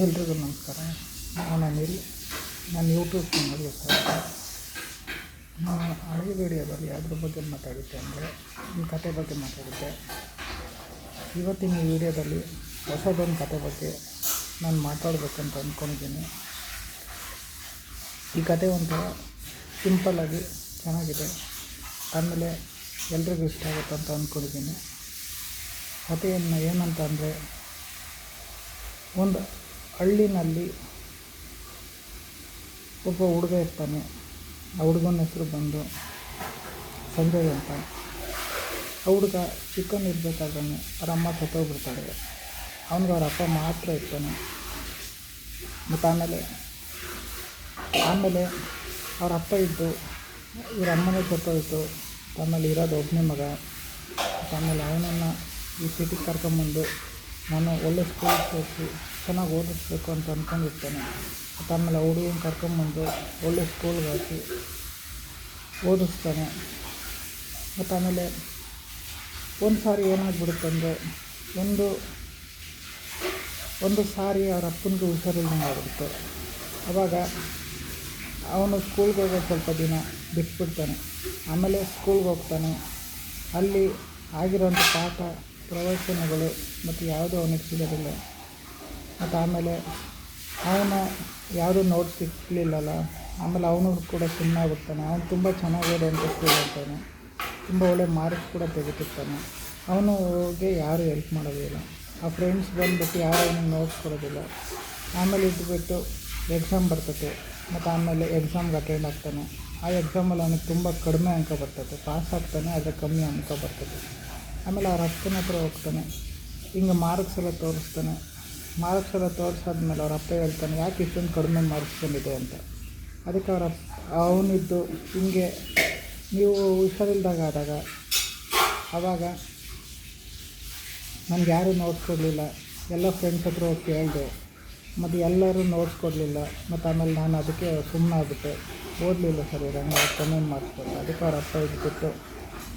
ಎಲ್ರಿಗೂ ನಮಸ್ಕಾರ. ನಾನು ಅನಿಲ್. ನನ್ನ ಯೂಟ್ಯೂಬ್ ಚಾನಲ್ಗೆ ಸ್ವಾಗತ. ನಾನು ಹಳೆಯ ವಿಡಿಯೋದಲ್ಲಿ ಅದ್ರ ಬಗ್ಗೆ ಮಾತಾಡಿದ್ದೆ ಅಂದರೆ ಈ ಕತೆ ಬಗ್ಗೆ ಮಾತಾಡಿದ್ದೆ. ಇವತ್ತಿನ ಈ ವಿಡಿಯೋದಲ್ಲಿ ಹೊಸದೊಂದು ಕತೆ ಬಗ್ಗೆ ನಾನು ಮಾತಾಡಬೇಕಂತ ಅಂದ್ಕೊಂಡಿದ್ದೀನಿ. ಈ ಕತೆ ಒಂಥರ ಸಿಂಪಲ್ಲಾಗಿ ಚೆನ್ನಾಗಿದೆ, ಆಮೇಲೆ ಎಲ್ರಿಗೂ ಇಷ್ಟ ಆಗುತ್ತೆ ಅಂತ ಅಂದ್ಕೊಂಡಿದ್ದೀನಿ. ಕಥೆಯನ್ನು ಏನಂತ ಅಂದರೆ, ಒಂದು ಹಳ್ಳಿನಲ್ಲಿ ಒಬ್ಬ ಹುಡುಗ ಇರ್ತಾನೆ. ಆ ಹುಡುಗನ ಹೆಸರು ಬಂದು ಸಂಜಯ್ ಅಂತ. ಆ ಹುಡುಗ ಚಿಕ್ಕವನಿರ್ಬೇಕಾದ್ರೆ ಅವ್ರ ಅಮ್ಮ ಸತ್ತೋಗ್ಬಿಡ್ತಾಳೆ. ಅವನಿಗೆ ಅವ್ರ ಅಪ್ಪ ಮಾತ್ರ ಇರ್ತಾನೆ. ಮತ್ತು ಆಮೇಲೆ ಅವ್ರ ಅಪ್ಪ ಇದ್ದು ಇವ್ರ ಅಮ್ಮನೇ ಸತ್ತೋಯ್ತು. ಆಮೇಲೆ ಇರೋದು ಒಬ್ಬನೇ ಮಗ. ಆಮೇಲೆ ಅವನನ್ನು ಈ ಸಿಟಿಗೆ ಕರ್ಕೊಂಬಂದು ನಾನು ಒಳ್ಳೆ ಸ್ಕೂಲ್ ಸೇರಿಸಿ ಚೆನ್ನಾಗಿ ಓದಿಸ್ಬೇಕು ಅಂತ ಅಂದ್ಕೊಂಡಿರ್ತಾನೆ. ಮತ್ತು ಆಮೇಲೆ ಹುಡುಗನ ಕರ್ಕೊಂಬಂದು ಒಳ್ಳೆ ಸ್ಕೂಲ್ಗೆ ಹಾಕಿ ಓದಿಸ್ತಾನೆ. ಮತ್ತು ಆಮೇಲೆ ಒಂದು ಸಾರಿ ಏನಾಗ್ಬಿಡುತ್ತಂದರೆ, ಒಂದು ಸಾರಿ ಅವ್ರ ಅಪ್ಪನಿಗೆ ಹುಷಾರಿಲ್ದಂಗೆ ಆಗ್ಬಿಡುತ್ತೆ. ಆವಾಗ ಅವನು ಸ್ಕೂಲ್ಗೆ ಹೋಗೋದು ಸ್ವಲ್ಪ ದಿನ ಬಿಟ್ಬಿಡ್ತಾನೆ. ಆಮೇಲೆ ಸ್ಕೂಲ್ಗೆ ಹೋಗ್ತಾನೆ. ಅಲ್ಲಿ ಆಗಿರೋಂಥ ಪಾಠ ಪ್ರವಚನಗಳು ಮತ್ತು ಯಾವುದೂ ಅವನಿಗೆ ಸಿಗೋದಿಲ್ಲ. ಮತ್ತು ಆಮೇಲೆ ಅವನು ಯಾವುದೂ ನೋಟ್ಸ್ ಸಿಕ್ಕಲಿಲ್ಲಲ್ಲ. ಆಮೇಲೆ ಅವನು ಕೂಡ ಸುಮ್ಮನಾಗ್ಬಿಡ್ತಾನೆ. ಅವನು ತುಂಬ ಚೆನ್ನಾಗಿ ಓದುವಂಥ ಸ್ಕೂಲ್ ಇರ್ತಾನೆ. ತುಂಬ ಒಳ್ಳೆ ಮಾರ್ಕ್ಸ್ ಕೂಡ ತೆಗಿತಿರ್ತಾನೆ. ಅವನಿಗೆ ಯಾರೂ ಹೆಲ್ಪ್ ಮಾಡೋದಿಲ್ಲ. ಆ ಫ್ರೆಂಡ್ಸ್ ಬಂದುಬಿಟ್ಟು ಯಾರು ಅವನಿಗೆ ನೋಟ್ಸ್ ಕೊಡೋದಿಲ್ಲ. ಆಮೇಲೆ ಇದ್ದುಬಿಟ್ಟು ಎಕ್ಸಾಮ್ ಬರ್ತದೆ. ಮತ್ತು ಆಮೇಲೆ ಎಕ್ಸಾಮ್ಗೆ ಅಟೆಂಡ್ ಆಗ್ತಾನೆ. ಆ ಎಕ್ಸಾಮಲ್ಲಿ ಅವನಿಗೆ ತುಂಬ ಕಡಿಮೆ ಅಂಕ ಬರ್ತದೆ. ಪಾಸ್ ಆಗ್ತಾನೆ, ಆದರೆ ಕಮ್ಮಿ ಅಂಕ ಬರ್ತದೆ. ಆಮೇಲೆ ಅವ್ರ ಅಪ್ಪನ ಹತ್ರ ಹೋಗ್ತಾನೆ. ಹಿಂಗೆ ಮಾರ್ಕ್ಸ್ ಎಲ್ಲ ತೋರಿಸ್ತಾನೆ. ಮಾರ್ಕ್ಸ್ ಎಲ್ಲ ತೋರಿಸಾದ್ಮೇಲೆ ಅವ್ರ ಅಪ್ಪ ಹೇಳ್ತಾನೆ, ಯಾಕೆ ಇಷ್ಟೊಂದು ಕಡಿಮೆ ಮಾರ್ಕ್ಸ್ ಬಂದಿದೆ ಅಂತ. ಅದಕ್ಕೆ ಅವನಿದ್ದು ಹಿಂಗೆ ನೀವು ಹುಷಾರಿಲ್ದಾಗ ಆದಾಗ ಆವಾಗ ನನಗೆ ಯಾರೂ ನೋಟ್ಸ್ ಕೊಡಲಿಲ್ಲ. ಎಲ್ಲ ಫ್ರೆಂಡ್ಸ್ ಹತ್ರ ಹೋಗಿ ಕೇಳಿದೆ, ಮತ್ತು ಎಲ್ಲರೂ ನೋಟ್ಸ್ ಕೊಡಲಿಲ್ಲ. ಮತ್ತು ಆಮೇಲೆ ನಾನು ಅದಕ್ಕೆ ಸುಮ್ಮನಾಗ್ಬಿಟ್ಟೆ, ಓದಲಿಲ್ಲ ಸರಿ, ಹಂಗೆ ಕಮ್ಮಿ ಮಾರ್ಕ್ಸ್ ಕೊಟ್ಟೆ. ಅದಕ್ಕೆ ಅವ್ರ ಅಪ್ಪ ಇದ್ಬಿಟ್ಟು,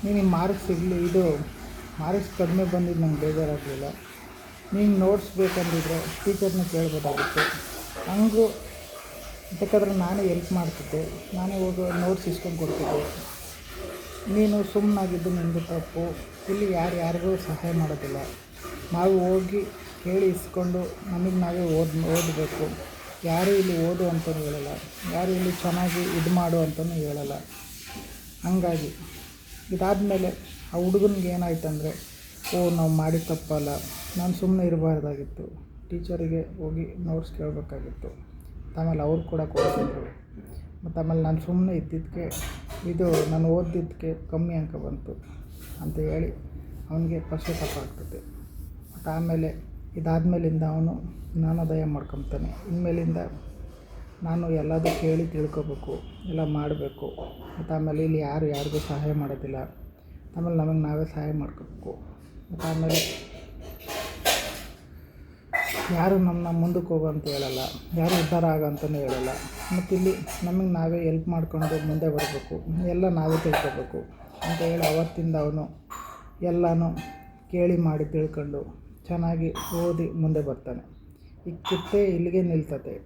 ನೀನು ಮಾರ್ಕ್ಸ್ ಕಡಿಮೆ ಬಂದಿದ್ದು ನಂಗೆ ಬೇಜಾರಾಗಲಿಲ್ಲ. ನೀನು ನೋಟ್ಸ್ ಬೇಕಂದಿದ್ರೆ ಟೀಚರ್ನ ಕೇಳ್ಬೋದಾಗಿತ್ತು. ಹಂಗೂ ಬೇಕಾದ್ರೆ ನಾನೇ ಹೆಲ್ಪ್ ಮಾಡ್ತಿದ್ದೆ, ನಾನೇ ಹೋಗಿ ನೋಟ್ಸ್ ಇಸ್ಕೊಂಡು ಕೊಡ್ತಿದ್ದೆ. ನೀನು ಸುಮ್ಮನಾಗಿದ್ದು ನಿಂದು ತಪ್ಪು. ಇಲ್ಲಿ ಯಾರಿಗೂ ಸಹಾಯ ಮಾಡೋದಿಲ್ಲ. ನಾವು ಹೋಗಿ ಕೇಳಿ ಇಸ್ಕೊಂಡು ನಮಗೆ ನಾವೇ ಓದಬೇಕು. ಯಾರೂ ಇಲ್ಲಿ ಓದು ಅಂತಲೂ ಹೇಳಲ್ಲ, ಯಾರು ಇಲ್ಲಿ ಚೆನ್ನಾಗಿ ಇದು ಮಾಡು ಅಂತಲೂ ಹೇಳಲ್ಲ. ಹಂಗಾಗಿ ಇದಾದಮೇಲೆ ಆ ಹುಡುಗನಿಗೆ ಏನಾಯ್ತಂದರೆ, ನಾವು ಮಾಡಿ ತಪ್ಪಲ್ಲ, ನಾನು ಸುಮ್ಮನೆ ಇರಬಾರ್ದಾಗಿತ್ತು, ಟೀಚರಿಗೆ ಹೋಗಿ ನೋಟ್ಸ್ ಕೇಳಬೇಕಾಗಿತ್ತು. ಆಮೇಲೆ ಅವ್ರು ಕೂಡ ಕೊಡ್ತಿದ್ರು. ಮತ್ತು ಆಮೇಲೆ ನಾನು ಸುಮ್ಮನೆ ಇದ್ದಿದ್ದಕ್ಕೆ ನಾನು ಓದಿದ್ದಕ್ಕೆ ಕಮ್ಮಿ ಅಂಕ ಬಂತು ಅಂತ ಹೇಳಿ ಅವನಿಗೆ ಪಶ್ಚಾತ್ತಾಪ ಆಗ್ತದೆ. ಮತ್ತು ಆಮೇಲೆ ಇದಾದಮೇಲಿಂದ ಅವನು ಜ್ಞಾನೋದಯ ಮಾಡ್ಕೊತಾನೆ. ಇನ್ಮೇಲಿಂದ ನಾನು ಎಲ್ಲದೂ ಕೇಳಿ ತಿಳ್ಕೊಬೇಕು, ಎಲ್ಲ ಮಾಡಬೇಕು. ಮತ್ತು ಆಮೇಲೆ ಇಲ್ಲಿ ಯಾರಿಗೂ ಸಹಾಯ ಮಾಡೋದಿಲ್ಲ. ಆಮೇಲೆ ನಮಗೆ ನಾವೇ ಸಹಾಯ ಮಾಡ್ಕೋಬೇಕು. ಮತ್ತು ಆಮೇಲೆ ಯಾರು ನಮ್ಮನ್ನ ಮುಂದಕ್ಕೆ ಹೋಗೋ ಅಂತ ಹೇಳಲ್ಲ, ಯಾರು ಉದ್ಧಾರ ಆಗೋ ಅಂತಲೂ ಹೇಳಲ್ಲ. ಮತ್ತು ಇಲ್ಲಿ ನಮಗೆ ನಾವೇ ಹೆಲ್ಪ್ ಮಾಡ್ಕೊಂಡು ಮುಂದೆ ಬರಬೇಕು, ಎಲ್ಲ ನಾವೇ ತಿಳ್ಕೊಬೇಕು ಅಂತ ಹೇಳಿ ಅವತ್ತಿಂದ ಅವನು ಎಲ್ಲನೂ ಕೇಳಿ ಮಾಡಿ ತಿಳ್ಕೊಂಡು ಚೆನ್ನಾಗಿ ಓದಿ ಮುಂದೆ ಬರ್ತಾನೆ. ಈ ಕತೆ ಇಲ್ಲಿಗೆ ನಿಲ್ತತೆ.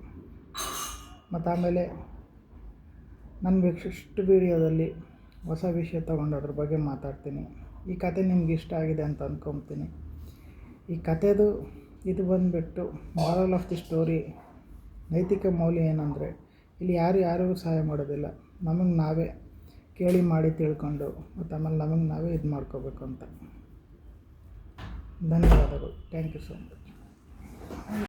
ಮತ್ತು ಆಮೇಲೆ ನನ್ನ ನೆಕ್ಸ್ಟ್ ವೀಡಿಯೋದಲ್ಲಿ ಹೊಸ ವಿಷಯ ತೊಗೊಂಡು ಅದ್ರ ಬಗ್ಗೆ ಮಾತಾಡ್ತೀನಿ. ಈ ಕತೆ ನಿಮ್ಗೆ ಇಷ್ಟ ಆಗಿದೆ ಅಂತ ಅಂದ್ಕೊತೀನಿ. ಈ ಕತೆದು ಇದು ಬಂದುಬಿಟ್ಟು ಮಾರಲ್ ಆಫ್ ದಿ ಸ್ಟೋರಿ, ನೈತಿಕ ಮೌಲ್ಯ ಏನಂದರೆ, ಇಲ್ಲಿ ಯಾರಿಗೂ ಸಹಾಯ ಮಾಡೋದಿಲ್ಲ. ನಮಗೆ ನಾವೇ ಕೇಳಿ ಮಾಡಿ ತಿಳ್ಕೊಂಡು ಮತ್ತು ಆಮೇಲೆ ನಮಗೆ ನಾವೇ ಇದು ಮಾಡ್ಕೋಬೇಕು ಅಂತ. ಧನ್ಯವಾದಗಳು. Thank you so much.